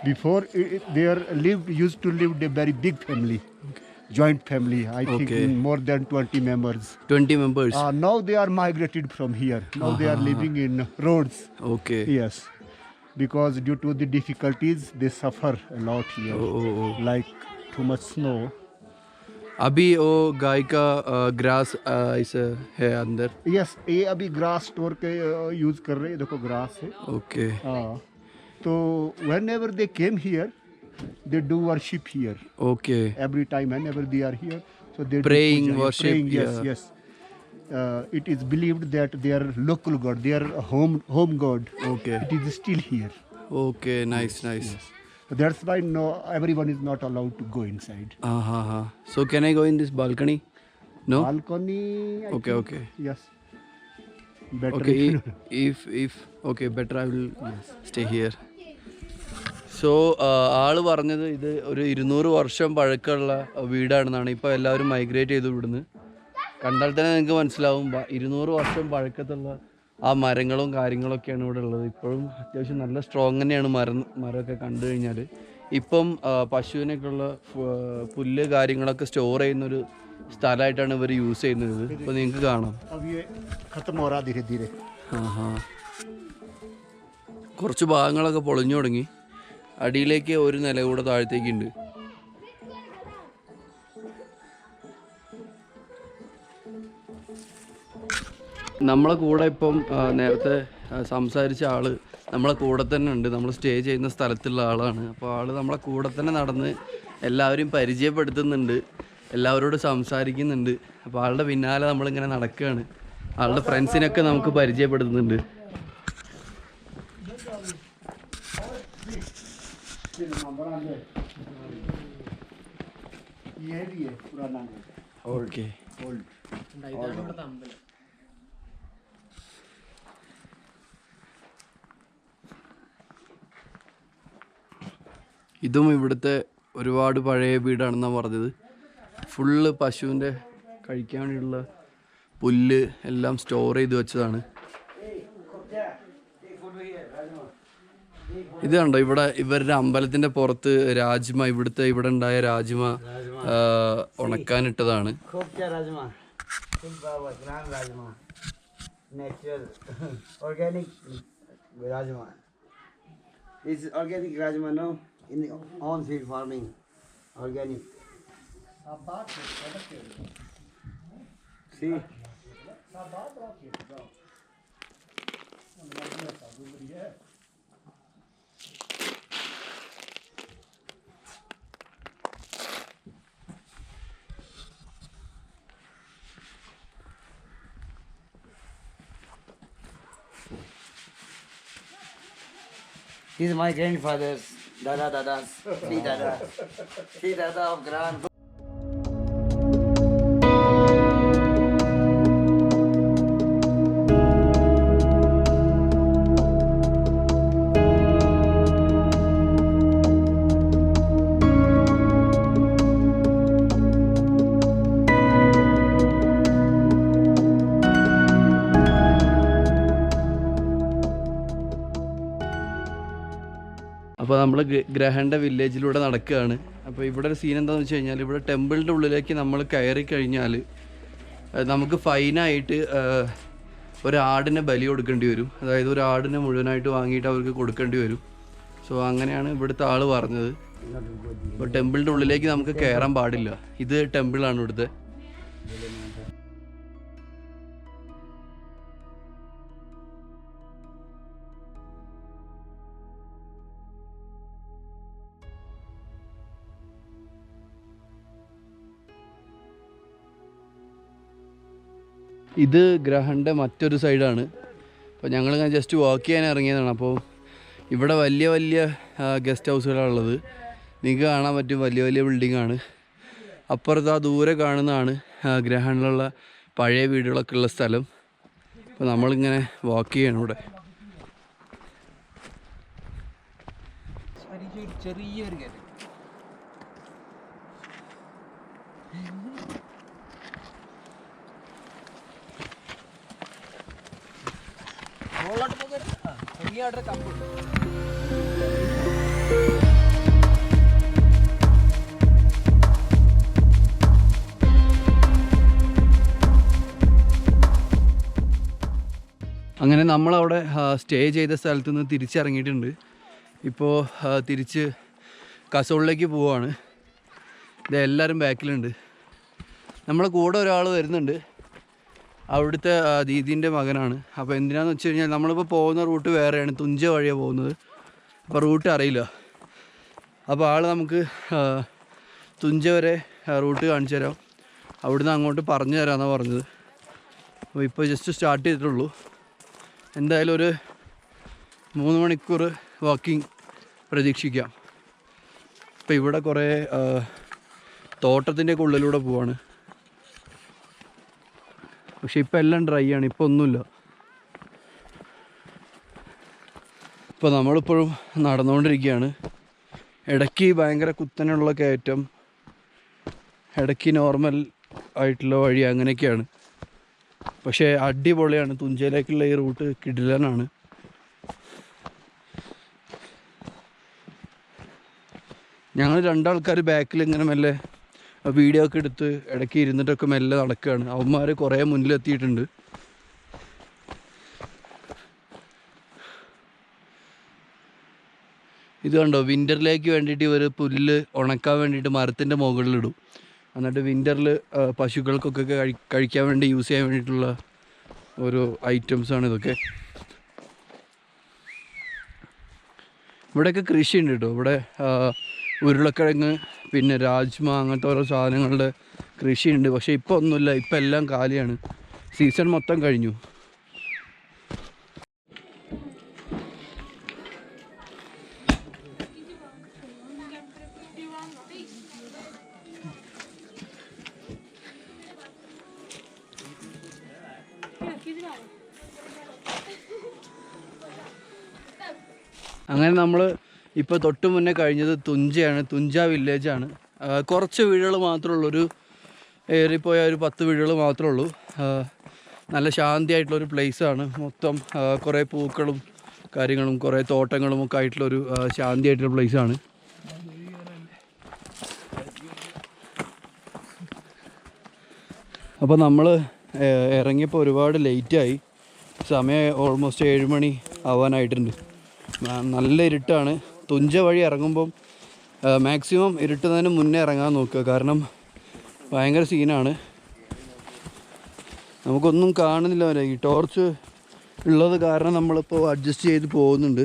Before there used to live a very big family, joint family. I think more than 20 members. 20 members. Now they are migrated from here. Now they are living in roads. Okay. Yes, because due to the difficulties they suffer a lot here, like too much snow. अभी वो गाय का grass ऐसा है अंदर. Yes, ये अभी grass store के use कर रहे हैं. देखो ग्रास है. Okay. So whenever they came here, they do worship here. Okay. Every time whenever they are here, so they Praying, do puja, worship, praying, yes, yeah. yes. It is believed that their local god, their home god, Okay. it is still here. Okay. Nice, nice. That's why no, everyone is not allowed to go inside. So can I go in this balcony? No? Balcony. I Okay, think, okay. Yes. Better. Okay, if you if okay, better I will stay here. So ആള് പറഞ്ഞത് ഇത് ഒരു 200 വർഷം പഴക്കമുള്ള വീടാണെന്നാണ്. ഇപ്പോൾ എല്ലാവരും migrate ചെയ്തു ഇവിടുന്ന്. കണ്ടാൽ തന്നെ നിങ്ങൾക്ക് മനസ്സിലാവും 200 വർഷം പഴക്കത്തുള്ള ആ മരങ്ങളും കാര്യങ്ങളൊക്കെയാണ് ഇവിടെ ഉള്ളത്. ഇപ്പോഴും അത്യാവശ്യം നല്ല സ്ട്രോങ് തന്നെയാണ് മരമൊക്കെ കണ്ടു കഴിഞ്ഞാൽ. ഇപ്പം പശുവിനൊക്കെയുള്ള പുല്ല് കാര്യങ്ങളൊക്കെ സ്റ്റോർ ചെയ്യുന്നൊരു സ്ഥലമായിട്ടാണ് ഇവർ യൂസ് ചെയ്യുന്നത്. ഇപ്പോൾ നിങ്ങൾക്ക് കാണാം. കുറച്ച് ഭാഗങ്ങളൊക്കെ പൊളിഞ്ഞു തുടങ്ങി. അടിയിലേക്ക് ഒരു നില കൂടെ താഴത്തേക്കുണ്ട്. നമ്മളെ കൂടെ ഇപ്പം നേരത്തെ സംസാരിച്ച ആള് നമ്മളെ കൂടെ തന്നെ ഉണ്ട്. നമ്മൾ സ്റ്റേ ചെയ്യുന്ന സ്ഥലത്തുള്ള ആളാണ്. അപ്പോൾ ആള് നമ്മളെ കൂടെ തന്നെ നടന്ന് എല്ലാവരും പരിചയപ്പെടുത്തുന്നുണ്ട്, എല്ലാവരോടും സംസാരിക്കുന്നുണ്ട്. അപ്പോൾ ആളുടെ പിന്നാലെ നമ്മളിങ്ങനെ നടക്കുകയാണ്. ആളുടെ ഫ്രണ്ട്സിനൊക്കെ നമുക്ക് പരിചയപ്പെടുത്തുന്നുണ്ട്. ഓക്കെ, ഇതും ഇവിടുത്തെ ഒരുപാട് പഴയ വീടാണെന്നാണ് പറഞ്ഞത്. ഫുള്ള് പശുവിൻ്റെ കഴിക്കാൻ വേണ്ടിയുള്ള പുല്ല് എല്ലാം സ്റ്റോർ ചെയ്ത് വെച്ചതാണ്. ഇത് കണ്ടോ, ഇവിടെ ഇവരുടെ അമ്പലത്തിൻ്റെ പുറത്ത് രാജ്മ, ഇവിടെ ഉണ്ടായ rajma ഉണക്കാനിട്ടതാണ്. Organic rajma. It's organic rajma, no? In the on-field farming. Organic. See? These are my grandfathers, dadas, three dada of grand. അപ്പോൾ നമ്മൾ ഗ്രഹൻ്റെ വില്ലേജിലൂടെ നടക്കുകയാണ്. അപ്പോൾ ഇവിടെ ഒരു സീൻ എന്താണെന്ന് വെച്ച് കഴിഞ്ഞാൽ, ഇവിടെ ടെമ്പിളിൻ്റെ ഉള്ളിലേക്ക് നമ്മൾ കയറി കഴിഞ്ഞാൽ നമുക്ക് ഫൈനായിട്ട് ഒരാടിനെ ബലി കൊടുക്കേണ്ടി വരും. അതായത് ഒരു ആടിനെ മുഴുവനായിട്ട് വാങ്ങിയിട്ട് അവർക്ക് കൊടുക്കേണ്ടി വരും. സോ അങ്ങനെയാണ് ഇവിടുത്തെ ആൾ പറഞ്ഞത്. അപ്പോൾ ടെമ്പിളിൻ്റെ ഉള്ളിലേക്ക് നമുക്ക് കയറാൻ പാടില്ല. ഇത് ടെമ്പിളാണ് ഇവിടുത്തെ. ഇത് ഗ്രഹൻ്റെ മറ്റൊരു സൈഡാണ്. അപ്പോൾ ഞങ്ങളിങ്ങനെ ജസ്റ്റ് വാക്ക് ചെയ്യാൻ ഇറങ്ങിയതാണ്. അപ്പോൾ ഇവിടെ വലിയ വലിയ ഗസ്റ്റ് ഹൗസുകളാണുള്ളത്. നിങ്ങൾക്ക് കാണാൻ പറ്റും, വലിയ വലിയ ബിൽഡിങ്ങാണ്. അപ്പുറത്ത് ആ ദൂരെ കാണുന്നതാണ് ഗ്രഹണിലുള്ള പഴയ വീടുകളൊക്കെ ഉള്ള സ്ഥലം. അപ്പോൾ നമ്മളിങ്ങനെ വാക്ക് ചെയ്യണം ഇവിടെ. ചെറിയൊരു കാര്യം അങ്ങനെ നമ്മളവിടെ സ്റ്റേ ചെയ്ത സ്ഥലത്ത് നിന്ന് തിരിച്ചിറങ്ങിയിട്ടുണ്ട്. ഇപ്പോൾ തിരിച്ച് കസോളിലേക്ക് പോവുകയാണ്. ഇത് എല്ലാവരും ബാക്കിലുണ്ട്. നമ്മളെ കൂടെ ഒരാൾ വരുന്നുണ്ട്, അവിടുത്തെ ദീദീൻ്റെ മകനാണ്. അപ്പോൾ എന്തിനാന്ന് വെച്ച് കഴിഞ്ഞാൽ നമ്മളിപ്പോൾ പോകുന്ന റൂട്ട് വേറെയാണ്, തുഞ്ച വഴിയാണ് പോകുന്നത്. അപ്പോൾ റൂട്ട് അറിയില്ല. അപ്പോൾ ആൾ നമുക്ക് തുഞ്ച വരെ റൂട്ട് കാണിച്ചു തരാം, അവിടുന്ന് അങ്ങോട്ട് പറഞ്ഞു തരാമെന്നാണ് പറഞ്ഞത്. അപ്പോൾ ഇപ്പോൾ ജസ്റ്റ് സ്റ്റാർട്ട് ചെയ്തിട്ടുള്ളൂ. എന്തായാലും ഒരു 3 മണിക്കൂർ വാക്കിംഗ് പ്രതീക്ഷിക്കാം. ഇപ്പം ഇവിടെ കുറേ തോട്ടത്തിൻ്റെയൊക്കെ ഉള്ളിലൂടെ പോവാണ്. പക്ഷെ ഇപ്പം എല്ലാം ഡ്രൈ ആണ്, ഇപ്പം ഒന്നുമില്ല. ഇപ്പോൾ നമ്മളിപ്പോഴും നടന്നുകൊണ്ടിരിക്കുകയാണ്. ഇടയ്ക്ക് ഭയങ്കര കുത്തനെയുള്ള കയറ്റം, ഇടയ്ക്ക് നോർമൽ ആയിട്ടുള്ള വഴി, അങ്ങനെയൊക്കെയാണ്. പക്ഷേ അടിപൊളിയാണ്. തുഞ്ചയിലേക്കുള്ള ഈ റൂട്ട് കിടിലനാണ്. ഞങ്ങൾ രണ്ടാൾക്കാർ ബാക്കിൽ ഇങ്ങനെ മെല്ലെ വീഡിയോ ഒക്കെ എടുത്ത് ഇടയ്ക്ക് ഇരുന്നിട്ടൊക്കെ മെല്ലെ നടക്കുകയാണ്. അവന്മാർ കുറേ മുന്നിലെത്തിയിട്ടുണ്ട്. ഇത് കണ്ടോ, വിൻ്ററിലേക്ക് വേണ്ടിയിട്ട് ഇവർ പുല്ല് ഉണക്കാൻ വേണ്ടിയിട്ട് മരത്തിൻ്റെ മുകളിലിടും. എന്നിട്ട് വിൻ്ററിൽ പശുക്കൾക്കൊക്കെ കഴിക്കാൻ വേണ്ടി യൂസ് ചെയ്യാൻ വേണ്ടിയിട്ടുള്ള ഓരോ ഐറ്റംസാണ് ഇതൊക്കെ. ഇവിടെയൊക്കെ കൃഷിയുണ്ട് കേട്ടോ. ഇവിടെ ഉരുളക്കിഴങ്ങ്, പിന്നെ രാജ്മ, അങ്ങനത്തെ ഓരോ സാധനങ്ങളുടെ കൃഷിയുണ്ട്. പക്ഷേ ഇപ്പോൾ ഒന്നുമില്ല, ഇപ്പം എല്ലാം കാലിയാണ്. സീസൺ മൊത്തം കഴിഞ്ഞു. അങ്ങനെ നമ്മൾ ഇപ്പോൾ തൊട്ട് മുന്നേ കഴിഞ്ഞത് തുഞ്ചയാണ്. തുഞ്ച വില്ലേജാണ്. കുറച്ച് വീടുകൾ മാത്രമേ ഉള്ളൂ. ഒരു ഏറിപ്പോയ ഒരു 10 വീടുകൾ മാത്രമേ ഉള്ളൂ. നല്ല ശാന്തിയായിട്ടുള്ളൊരു പ്ലേസാണ്. മൊത്തം കുറേ പൂക്കളും കാര്യങ്ങളും കുറേ തോട്ടങ്ങളും ഒക്കെ ആയിട്ടുള്ളൊരു ശാന്തിയായിട്ടുള്ള പ്ലേസാണ്. അപ്പോൾ നമ്മൾ ഇറങ്ങിയപ്പോൾ ഒരുപാട് ലേറ്റായി. സമയം ഓൾമോസ്റ്റ് 7 മണി ആവാനായിട്ടുണ്ട്. നല്ല ഇരുട്ടാണ്. തുഞ്ച വഴി ഇറങ്ങുമ്പം മാക്സിമം ഇരുട്ടുന്നതിന് മുന്നേ ഇറങ്ങാൻ നോക്കുക. കാരണം ഭയങ്കര സീനാണ്. നമുക്കൊന്നും കാണുന്നില്ല വരെ. ഈ ടോർച്ച് ഉള്ളത് കാരണം നമ്മളിപ്പോൾ അഡ്ജസ്റ്റ് ചെയ്ത് പോകുന്നുണ്ട്.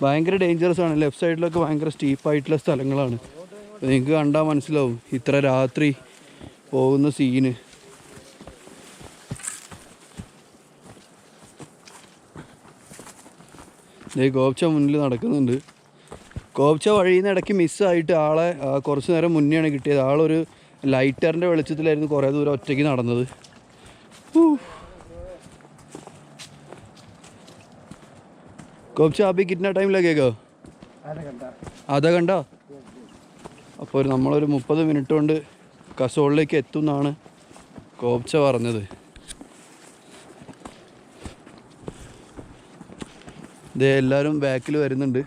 ഭയങ്കര ഡേഞ്ചറസ് ആണ്. ലെഫ്റ്റ് സൈഡിലൊക്കെ ഭയങ്കര സ്റ്റീപ്പായിട്ടുള്ള സ്ഥലങ്ങളാണ്. നിങ്ങൾക്ക് കണ്ടാൽ മനസ്സിലാവും ഇത്ര രാത്രി പോകുന്ന സീന്. കോപ്ച മുന്നിൽ നടക്കുന്നുണ്ട്. കോപ്ച വഴിയിൽ നിന്ന് ഇടയ്ക്ക് മിസ്സായിട്ട് ആളെ കുറച്ച് നേരം മുന്നെയാണ് കിട്ടിയത്. ആളൊരു ലൈറ്ററിൻ്റെ വെളിച്ചത്തിലായിരുന്നു കുറേ ദൂരം ഒറ്റയ്ക്ക് നടന്നത്. കോപ്ച അഭി കിतना टाइम लगेगा? ആധാ घंटा. അപ്പോൾ നമ്മളൊരു 30 മിനിറ്റ് കൊണ്ട് കസോളിലേക്ക് എത്തും എന്നാണ് കോപ്ച പറഞ്ഞത്. ഇതേ എല്ലാവരും ബാക്കിൽ വരുന്നുണ്ട്.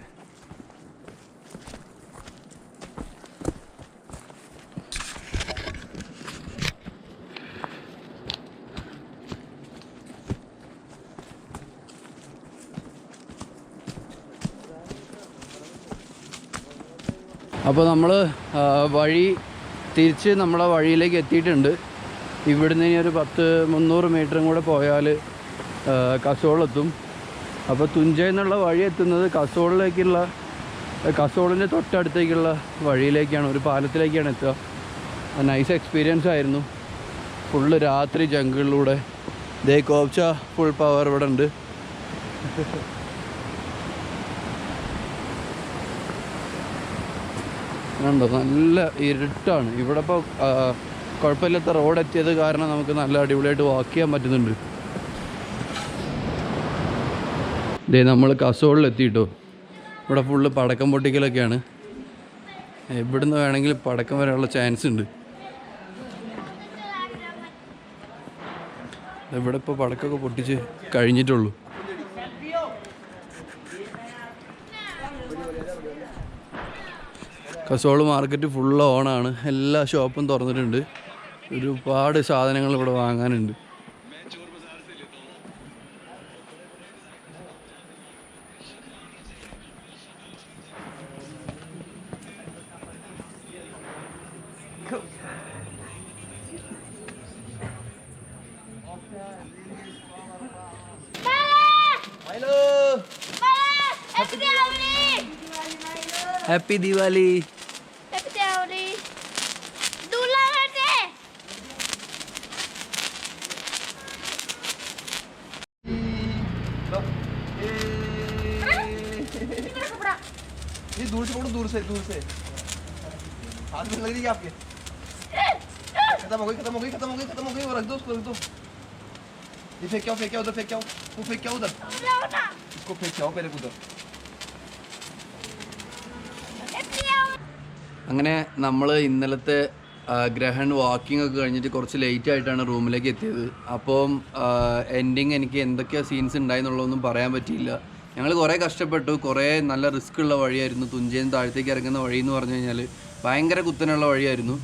അപ്പോൾ നമ്മൾ വഴി തിരിച്ച് നമ്മളെ വഴിയിലേക്ക് എത്തിയിട്ടുണ്ട്. ഇവിടുന്ന് ഇനി ഒരു 300 മീറ്ററും കൂടെ പോയാൽ കസോളെത്തും. അപ്പോൾ തുഞ്ചയിൽ നിന്നുള്ള വഴി എത്തുന്നത് കസോളിൻ്റെ തൊട്ടടുത്തേക്കുള്ള വഴിയിലേക്കാണ്, ഒരു പാലത്തിലേക്കാണ് എത്തുക. നൈസ് എക്സ്പീരിയൻസ് ആയിരുന്നു. ഫുള്ള് രാത്രി ജംഗിളിലൂടെ. ദേ കോപ്ച ഫുൾ പവർ ഇവിടെ ഉണ്ട്. ഉണ്ടോ, നല്ല ഇരുട്ടാണ് ഇവിടെ. ഇപ്പോൾ കുഴപ്പമില്ലാത്ത റോഡ് എത്തിയത് കാരണം നമുക്ക് നല്ല അടിപൊളിയായിട്ട് വാക്ക് ചെയ്യാൻ പറ്റുന്നുണ്ട്. ഇതേ നമ്മൾ കസോളിലെത്തിയിട്ടോ. ഇവിടെ ഫുള്ള് പടക്കം പൊട്ടിക്കലൊക്കെയാണ്. എവിടുന്ന് വേണമെങ്കിൽ പടക്കം വരാനുള്ള ചാൻസ് ഉണ്ട്. ഇവിടെ ഇപ്പോൾ പടക്കമൊക്കെ പൊട്ടിച്ച് കഴിഞ്ഞിട്ടുള്ളൂ. കസോൾ മാർക്കറ്റ് ഫുള്ള് ഓണാണ്. എല്ലാ ഷോപ്പും തുറന്നിട്ടുണ്ട്. ഒരുപാട് സാധനങ്ങൾ ഇവിടെ വാങ്ങാനുണ്ട്. हैप्पी दिवाली. हैप्पी दिवाली. दूल्हा बैठे. ये दूर से फोटो, दूर से हाथ में लग रही है आपके खत्म हो गई खत्म हो गई खत्म हो गई खत्म हो गई वो रख दो उसको रख दो ये फेंक क्या उधर फेंक क्या वो फेंक क्या उधर इसको फेंक क्या पहले उधर അങ്ങനെ നമ്മൾ ഇന്നലത്തെ ഗ്രഹൺ വാക്കിംഗ് ഒക്കെ കഴിഞ്ഞിട്ട് കുറച്ച് ലേറ്റ് ആയിട്ടാണ് റൂമിലേക്ക് എത്തിയത്. അപ്പം എൻഡിങ് എനിക്ക് എന്തൊക്കെയാണ് സീൻസ് ഉണ്ടായെന്നുള്ളതൊന്നും പറയാൻ പറ്റിയില്ല. ഞങ്ങൾ കുറേ കഷ്ടപ്പെട്ടു, കുറേ നല്ല റിസ്ക് ഉള്ള വഴിയായിരുന്നു. തുഞ്ചേന്ന് താഴത്തേക്ക് ഇറങ്ങുന്ന വഴി എന്ന് പറഞ്ഞു കഴിഞ്ഞാൽ ഭയങ്കര കുത്തനുള്ള വഴിയായിരുന്നു.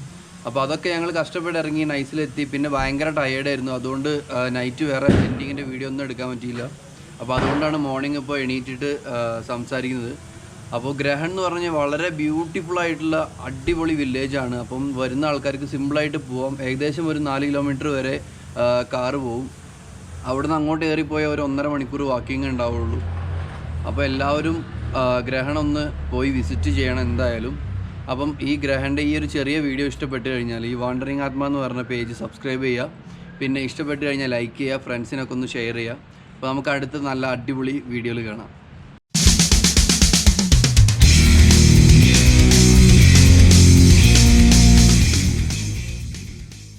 അപ്പോൾ അതൊക്കെ ഞങ്ങൾ കഷ്ടപ്പെട്ട് ഇറങ്ങി നൈസിലെത്തി. പിന്നെ ഭയങ്കര ടയേർഡായിരുന്നു, അതുകൊണ്ട് നൈറ്റ് വേറെ എൻഡിങ്ങിൻ്റെ വീഡിയോ ഒന്നും എടുക്കാൻ പറ്റിയില്ല. അപ്പോൾ അതുകൊണ്ടാണ് മോർണിംഗ് ഇപ്പോൾ എണീറ്റിട്ട് സംസാരിക്കുന്നത്. അപ്പോൾ ഗ്രഹൺ എന്ന് പറഞ്ഞാൽ വളരെ ബ്യൂട്ടിഫുൾ ആയിട്ടുള്ള അടിപൊളി വില്ലേജാണ്. അപ്പം വരുന്ന ആൾക്കാർക്ക് സിമ്പിളായിട്ട് പോവാം. ഏകദേശം ഒരു 4 കിലോമീറ്റർ വരെ കാറ് പോവും. അവിടുന്ന് അങ്ങോട്ട് കയറിപ്പോയാൽ ഒരു 1.5 മണിക്കൂർ വാക്കിംഗ് ഉണ്ടാവുള്ളൂ. അപ്പോൾ എല്ലാവരും ഗ്രഹണം ഒന്ന് പോയി വിസിറ്റ് ചെയ്യണം എന്തായാലും. അപ്പം ഈ ഗ്രഹൻ്റെ ഈ ഒരു ചെറിയ വീഡിയോ ഇഷ്ടപ്പെട്ട് കഴിഞ്ഞാൽ ഈ വാണ്ടറിങ് ആത്മ എന്ന് പറഞ്ഞ പേജ് സബ്സ്ക്രൈബ് ചെയ്യുക. പിന്നെ ഇഷ്ടപ്പെട്ട് കഴിഞ്ഞാൽ ലൈക്ക് ചെയ്യുക, ഫ്രണ്ട്സിനൊക്കെ ഒന്ന് ഷെയർ ചെയ്യുക. അപ്പോൾ നമുക്ക് അടുത്ത നല്ല അടിപൊളി വീഡിയോയിൽ കാണാം.